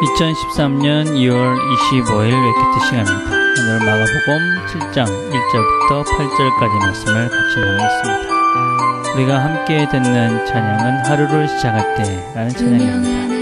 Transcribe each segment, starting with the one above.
2013년 2월 25일 웨키트 시간입니다. 오늘 마가복음 7장 1절부터 8절까지 말씀을 같이 나누겠습니다. 우리가 함께 듣는 찬양은 하루를 시작할 때라는 찬양입니다.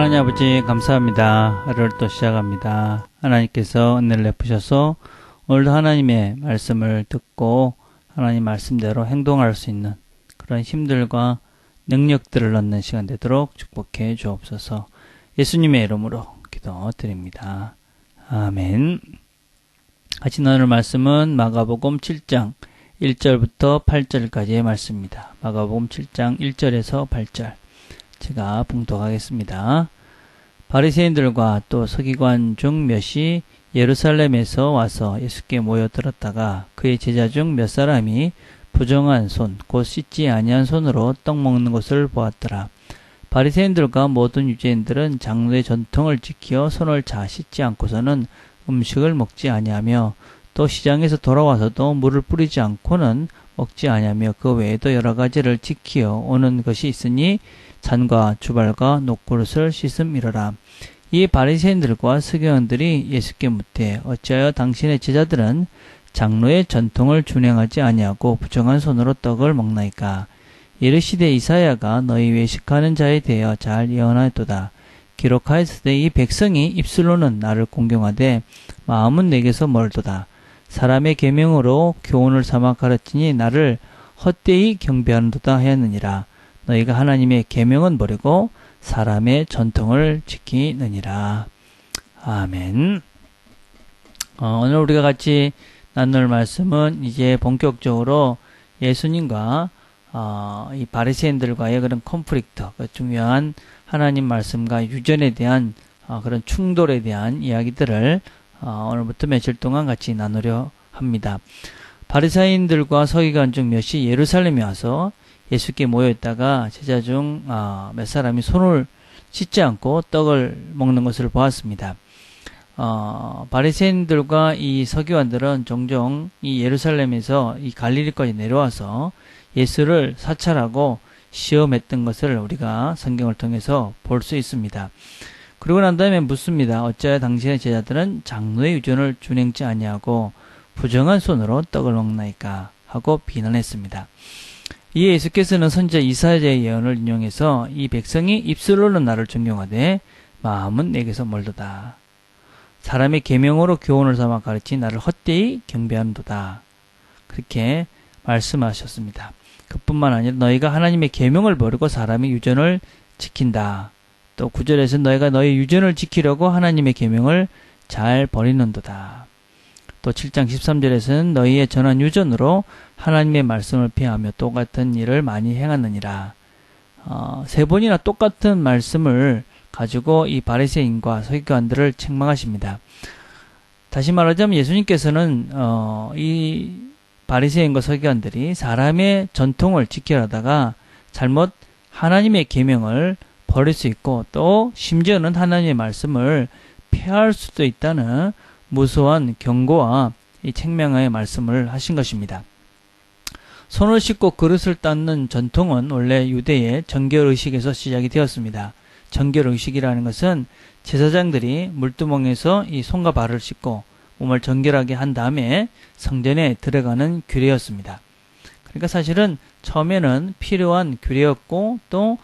하나님 아버지 감사합니다. 하루를 또 시작합니다. 하나님께서 은혜를 베푸셔서 오늘도 하나님의 말씀을 듣고 하나님 말씀대로 행동할 수 있는 그런 힘들과 능력들을 얻는 시간 되도록 축복해 주옵소서. 예수님의 이름으로 기도드립니다. 아멘. 같이 나눌 말씀은 마가복음 7장 1절부터 8절까지의 말씀입니다. 마가복음 7장 1절에서 8절 제가 봉독하겠습니다. 바리새인들과 또 서기관 중 몇이 예루살렘에서 와서 예수께 모여들었다가 그의 제자 중 몇 사람이 부정한 손, 곧 씻지 아니한 손으로 떡 먹는 것을 보았더라. 바리새인들과 모든 유대인들은 장로의 전통을 지켜 손을 자 씻지 않고서는 음식을 먹지 아니하며 또 시장에서 돌아와서도 물을 뿌리지 않고는 먹지 아니하며 그 외에도 여러 가지를 지키어 오는 것이 있으니 잔과 주발과 녹그릇을 씻음이러라. 이 바리새인들과 서기관들이 예수께 묻되 어찌하여 당신의 제자들은 장로의 전통을 준행하지 아니하고 부정한 손으로 떡을 먹나이까? 이르시되 이사야가 너희 외식하는 자에 대하여 잘 예언하였도다. 기록하였으되 이 백성이 입술로는 나를 공경하되 마음은 내게서 멀도다. 사람의 계명으로 교훈을 삼아 가르치니 나를 헛되이 경배하는도다 하였느니라. 너희가 하나님의 계명은 버리고 사람의 전통을 지키느니라. 아멘. 오늘 우리가 같이 나눌 말씀은 이제 본격적으로 예수님과 이 바리새인들과의 그런 콘플릭트, 그 중요한 하나님 말씀과 유전에 대한 그런 충돌에 대한 이야기들을 오늘부터 며칠 동안 같이 나누려 합니다. 바리새인들과 서기관 중 몇이 예루살렘에 와서 예수께 모여 있다가 제자 중 몇 사람이 손을 씻지 않고 떡을 먹는 것을 보았습니다. 바리새인들과 이 서기관들은 종종 이 예루살렘에서 이 갈릴리까지 내려와서 예수를 사찰하고 시험했던 것을 우리가 성경을 통해서 볼 수 있습니다. 그러고 난 다음에 묻습니다. 어찌하여 당신의 제자들은 장로의 유전을 준행치 아니하고 부정한 손으로 떡을 먹나이까 하고 비난했습니다. 이에 예수께서는 선지자 이사야의 예언을 인용해서 이 백성이 입술로는 나를 존경하되 마음은 내게서 멀도다. 사람의 계명으로 교훈을 삼아 가르치 나를 헛되이 경배하는도다. 그렇게 말씀하셨습니다. 그뿐만 아니라 너희가 하나님의 계명을 버리고 사람의 유전을 지킨다. 또 9절에서 너희가 너희 유전을 지키려고 하나님의 계명을 잘 버리는도다. 또 7장 13절에서는 너희의 전한 유전으로 하나님의 말씀을 피하며 똑같은 일을 많이 행하느니라. 세 번이나 똑같은 말씀을 가지고 이 바리새인과 서기관들을 책망하십니다. 다시 말하자면 예수님께서는 이 바리새인과 서기관들이 사람의 전통을 지키려다가 잘못 하나님의 계명을 버릴 수 있고 또 심지어는 하나님의 말씀을 폐할 수도 있다는 무서운 경고와 이 책명의 말씀을 하신 것입니다. 손을 씻고 그릇을 닦는 전통은 원래 유대의 정결의식에서 시작이 되었습니다. 정결의식이라는 것은 제사장들이 물두멍에서 이 손과 발을 씻고 몸을 정결하게 한 다음에 성전에 들어가는 규례였습니다. 그러니까 사실은 처음에는 필요한 규례였고 또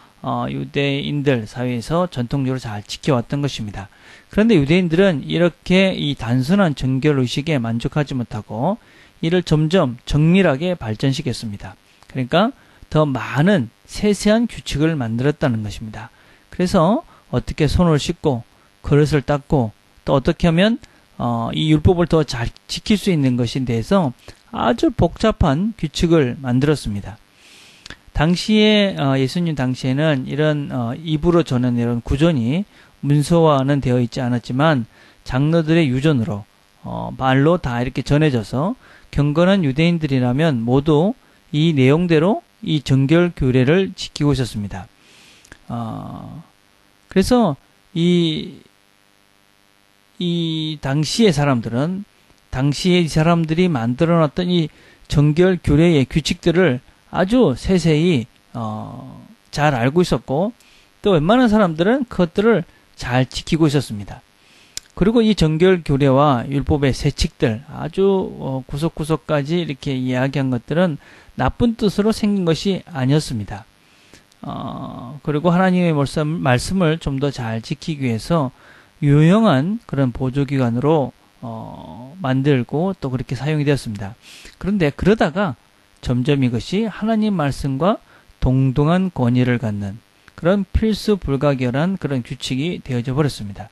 유대인들 사회에서 전통적으로 잘 지켜왔던 것입니다. 그런데 유대인들은 이렇게 이 단순한 정결의식에 만족하지 못하고 이를 점점 정밀하게 발전시켰습니다. 그러니까 더 많은 세세한 규칙을 만들었다는 것입니다. 그래서 어떻게 손을 씻고 그릇을 닦고 또 어떻게 하면 이 율법을 더 잘 지킬 수 있는 것에 대해서 아주 복잡한 규칙을 만들었습니다. 당시에 예수님 당시에는 이런 입으로 전하는 이런 구전이 문서화는 되어 있지 않았지만 장로들의 유전으로 말로 다 이렇게 전해져서 경건한 유대인들이라면 모두 이 내용대로 이 정결 규례를 지키고 있었습니다. 그래서 이 당시의 사람들은 당시의 사람들이 만들어놨던 이 정결 규례의 규칙들을 아주 세세히 잘 알고 있었고 또 웬만한 사람들은 그것들을 잘 지키고 있었습니다. 그리고 이 정결 규례와 율법의 세칙들 아주 구석구석까지 이렇게 이야기한 것들은 나쁜 뜻으로 생긴 것이 아니었습니다. 그리고 하나님의 말씀을 좀 더 잘 지키기 위해서 유용한 그런 보조기관으로 만들고 또 그렇게 사용이 되었습니다. 그런데 그러다가 점점 이것이 하나님 말씀과 동등한 권위를 갖는 그런 필수 불가결한 그런 규칙이 되어져 버렸습니다.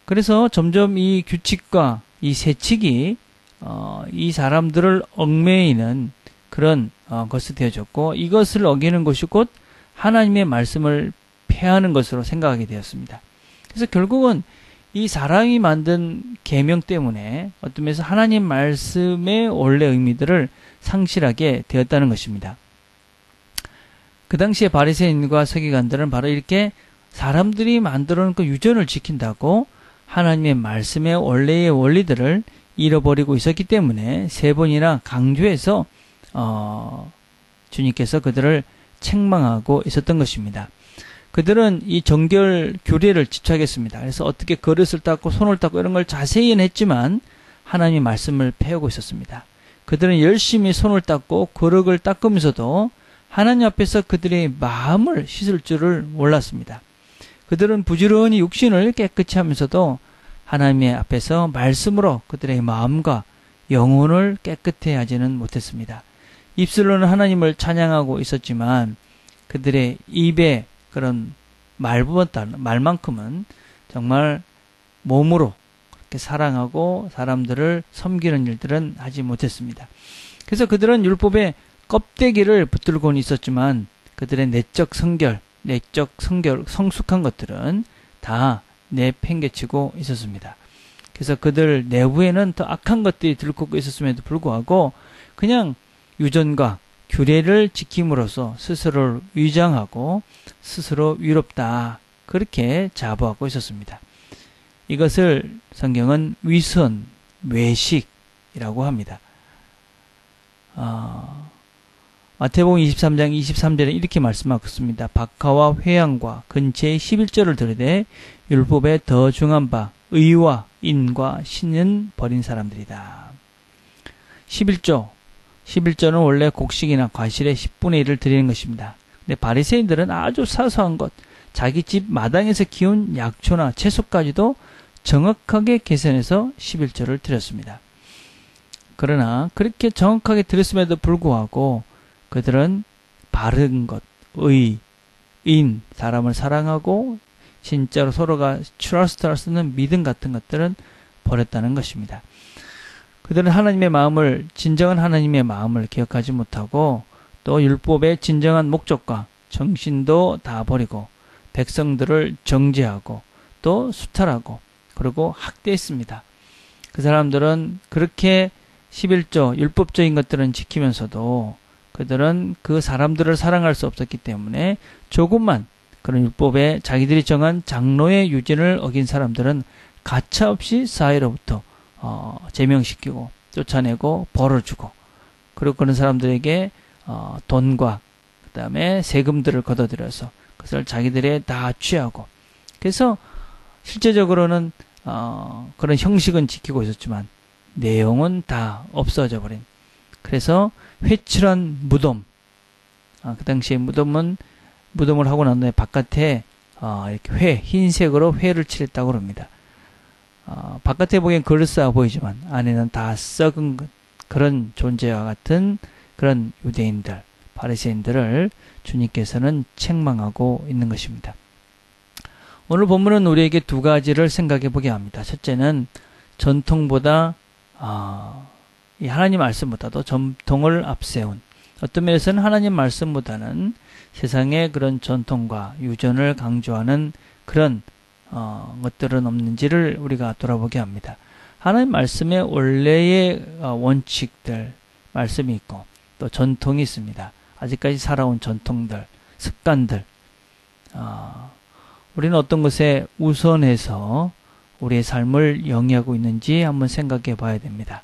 그래서 점점 이 규칙과 이 세칙이 이 사람들을 얽매이는 그런 것이 되어졌고 이것을 어기는 것이 곧 하나님의 말씀을 폐하는 것으로 생각하게 되었습니다. 그래서 결국은 이 사람이 만든 계명 때문에 어떤 면에서 하나님 말씀의 원래 의미들을 상실하게 되었다는 것입니다. 그 당시에 바리새인과 서기관들은 바로 이렇게 사람들이 만들어 놓은 그 유전을 지킨다고 하나님의 말씀의 원래의 원리들을 잃어버리고 있었기 때문에 세 번이나 강조해서 주님께서 그들을 책망하고 있었던 것입니다. 그들은 이 정결 규례를 집착했습니다. 그래서 어떻게 그릇을 닦고 손을 닦고 이런 걸 자세히는 했지만 하나님의 말씀을 배우고 있었습니다. 그들은 열심히 손을 닦고 그릇을 닦으면서도 하나님 앞에서 그들의 마음을 씻을 줄을 몰랐습니다. 그들은 부지런히 육신을 깨끗이 하면서도 하나님의 앞에서 말씀으로 그들의 마음과 영혼을 깨끗해 하지는 못했습니다. 입술로는 하나님을 찬양하고 있었지만 그들의 입에 그런 말만큼은 정말 몸으로 그렇게 사랑하고 사람들을 섬기는 일들은 하지 못했습니다. 그래서 그들은 율법의 껍데기를 붙들고는 있었지만 그들의 내적 성결, 성숙한 것들은 다 내팽개치고 있었습니다. 그래서 그들 내부에는 더 악한 것들이 들끓고 있었음에도 불구하고 그냥 유전과 규례를 지킴으로써 스스로를 위장하고 스스로 위롭다. 그렇게 자부하고 있었습니다. 이것을 성경은 위선, 외식이라고 합니다. 마태복음 23장 23절에 이렇게 말씀하고 있습니다. 박하와 회양과 근처의 11조를 들으되 율법에 더 중한 바 의와 인과 신은 버린 사람들이다. 11조는 원래 곡식이나 과실의 10분의 1을 드리는 것입니다. 근데 바리새인들은 아주 사소한 것, 자기 집 마당에서 키운 약초나 채소까지도 정확하게 계산해서 11조를 드렸습니다. 그러나 그렇게 정확하게 드렸음에도 불구하고 그들은 바른 것, 의, 인, 사람을 사랑하고 진짜로 서로가 트러스트할 수 있는 믿음 같은 것들은 버렸다는 것입니다. 그들은 하나님의 마음을, 진정한 하나님의 마음을 기억하지 못하고 또 율법의 진정한 목적과 정신도 다 버리고 백성들을 정죄하고 또 수탈하고 그리고 학대했습니다. 그 사람들은 그렇게 11조 율법적인 것들은 지키면서도 그들은 그 사람들을 사랑할 수 없었기 때문에 조금만 그런 율법에 자기들이 정한 장로의 유진을 어긴 사람들은 가차없이 사회로부터 제명시키고 쫓아내고 벌을 주고 그리고 그런 사람들에게 돈과 그 다음에 세금들을 걷어들여서 그것을 자기들에 다 취하고 그래서 실제적으로는 그런 형식은 지키고 있었지만 내용은 다 없어져 버린 그래서 회칠한 무덤 그 당시에 무덤을 하고 난 후에 바깥에 이렇게 흰색으로 회를 칠했다고 합니다. 바깥에 보기엔 그럴싸해 보이지만 안에는 다 썩은 그런 존재와 같은 그런 유대인들, 바리새인들을 주님께서는 책망하고 있는 것입니다. 오늘 본문은 우리에게 두 가지를 생각해 보게 합니다. 첫째는 전통보다 이 하나님 말씀보다도 전통을 앞세운 어떤 면에서는 하나님 말씀보다는 세상의 그런 전통과 유전을 강조하는 그런 것들은 없는지를 우리가 돌아보게 합니다. 하나님 말씀에 원래의 원칙들, 말씀이 있고 또 전통이 있습니다. 아직까지 살아온 전통들, 습관들. 우리는 어떤 것에 우선해서 우리의 삶을 영위하고 있는지 한번 생각해 봐야 됩니다.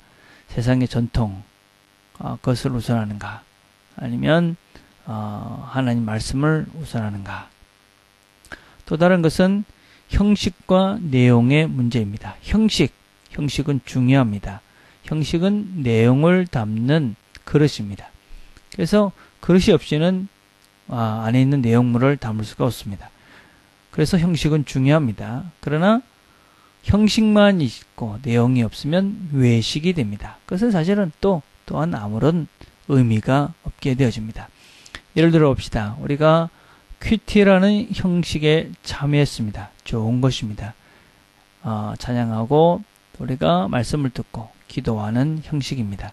세상의 전통, 그것을 우선하는가? 아니면 하나님 말씀을 우선하는가? 또 다른 것은 형식과 내용의 문제입니다. 형식은 중요합니다. 형식은 내용을 담는 그릇입니다. 그래서 그릇이 없이는 안에 있는 내용물을 담을 수가 없습니다. 그래서 형식은 중요합니다. 그러나 형식만 있고 내용이 없으면 외식이 됩니다. 그것은 사실은 또한 아무런 의미가 없게 되어집니다. 예를 들어 봅시다. 우리가 큐티라는 형식에 참여했습니다. 좋은 것입니다. 찬양하고 우리가 말씀을 듣고 기도하는 형식입니다.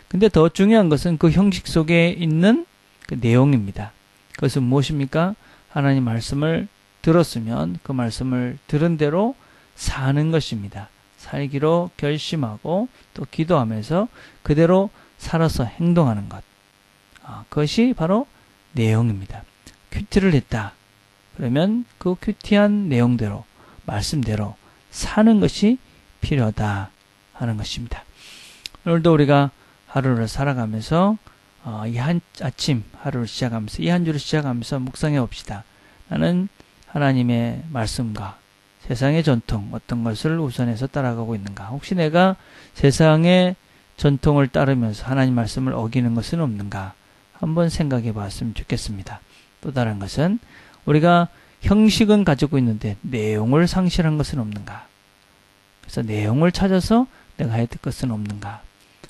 근데 더 중요한 것은 그 형식 속에 있는 그 내용입니다. 그것은 무엇입니까? 하나님 말씀을 들었으면 그 말씀을 들은 대로 사는 것입니다. 살기로 결심하고 또 기도하면서 그대로 살아서 행동하는 것. 그것이 바로 내용입니다. 큐티를 했다. 그러면 그 큐티한 내용대로 말씀대로 사는 것이 필요하다 하는 것입니다. 오늘도 우리가 하루를 살아가면서 이 아침 하루를 시작하면서 이 한 주를 시작하면서 묵상해 봅시다. 나는 하나님의 말씀과 세상의 전통 어떤 것을 우선해서 따라가고 있는가? 혹시 내가 세상의 전통을 따르면서 하나님 말씀을 어기는 것은 없는가? 한번 생각해 봤으면 좋겠습니다. 또 다른 것은 우리가 형식은 가지고 있는데 내용을 상실한 것은 없는가? 그래서 내용을 찾아서 내가 해야 될 것은 없는가?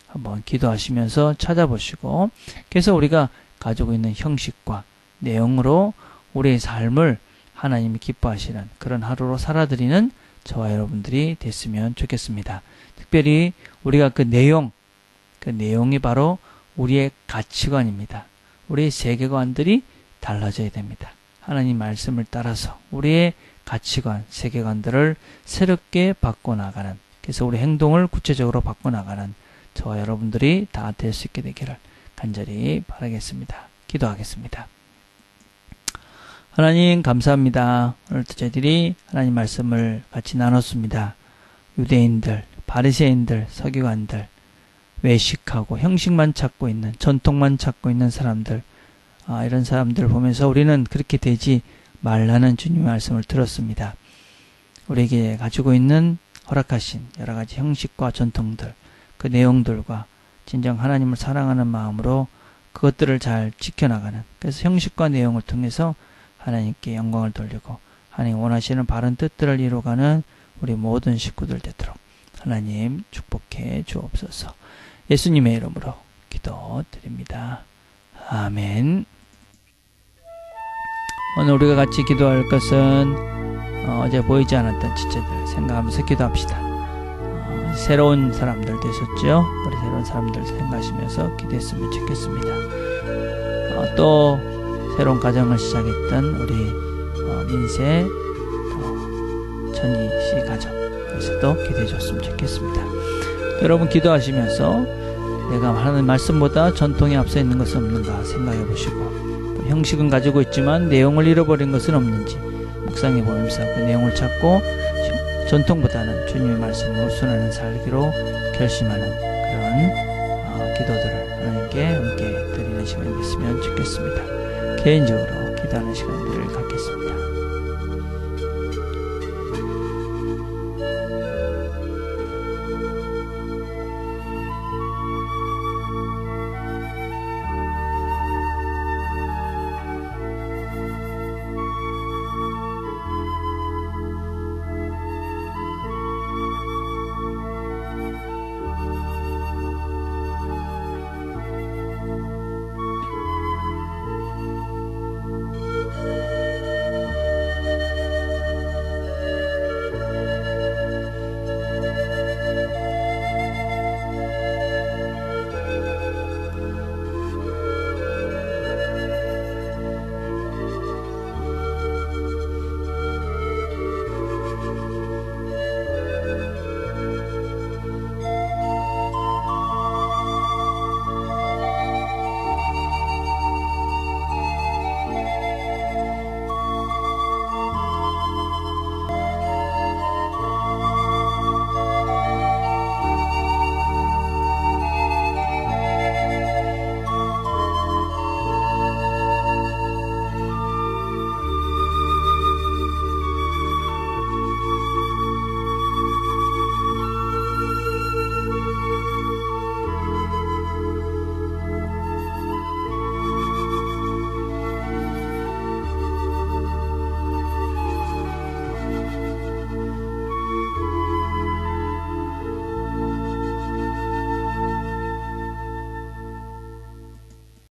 한번 기도하시면서 찾아보시고 그래서 우리가 가지고 있는 형식과 내용으로 우리의 삶을 하나님이 기뻐하시는 그런 하루로 살아드리는 저와 여러분들이 됐으면 좋겠습니다. 특별히 우리가 그 내용이 바로 우리의 가치관입니다. 우리의 세계관들이 달라져야 됩니다. 하나님 말씀을 따라서 우리의 가치관, 세계관들을 새롭게 바꿔나가는, 그래서 우리 행동을 구체적으로 바꿔나가는 저와 여러분들이 다 될 수 있게 되기를 간절히 바라겠습니다. 기도하겠습니다. 하나님 감사합니다. 오늘도 저희들이 하나님 말씀을 같이 나눴습니다. 유대인들, 바리새인들, 서기관들, 외식하고 형식만 찾고 있는, 전통만 찾고 있는 사람들, 이런 사람들 보면서 우리는 그렇게 되지 말라는 주님의 말씀을 들었습니다. 우리에게 가지고 있는 허락하신 여러 가지 형식과 전통들, 그 내용들과 진정 하나님을 사랑하는 마음으로 그것들을 잘 지켜나가는, 그래서 형식과 내용을 통해서 하나님께 영광을 돌리고 하나님 원하시는 바른 뜻들을 이루어가는 우리 모든 식구들 되도록 하나님 축복해 주옵소서. 예수님의 이름으로 기도드립니다. 아멘. 오늘 우리가 같이 기도할 것은 어제 보이지 않았던 지체들 생각하면서 기도합시다. 새로운 사람들 되셨죠? 우리 새로운 사람들 생각하시면서 기도했으면 좋겠습니다. 또 새로운 가정을 시작했던 우리 민세 천희씨 가정에서도 기도해 줬으면 좋겠습니다. 여러분 기도하시면서 내가 하는 말씀보다 전통에 앞서 있는 것은 없는가 생각해 보시고, 또 형식은 가지고 있지만 내용을 잃어버린 것은 없는지 묵상해 보면서 그 내용을 찾고 전통보다는 주님의 말씀을 우선하는 살기로 결심하는 그런 기도들을 하나님께 함께 드리는 시간이 됐으면 좋겠습니다. 개인적으로 기도하는 시간들을 갖겠습니다.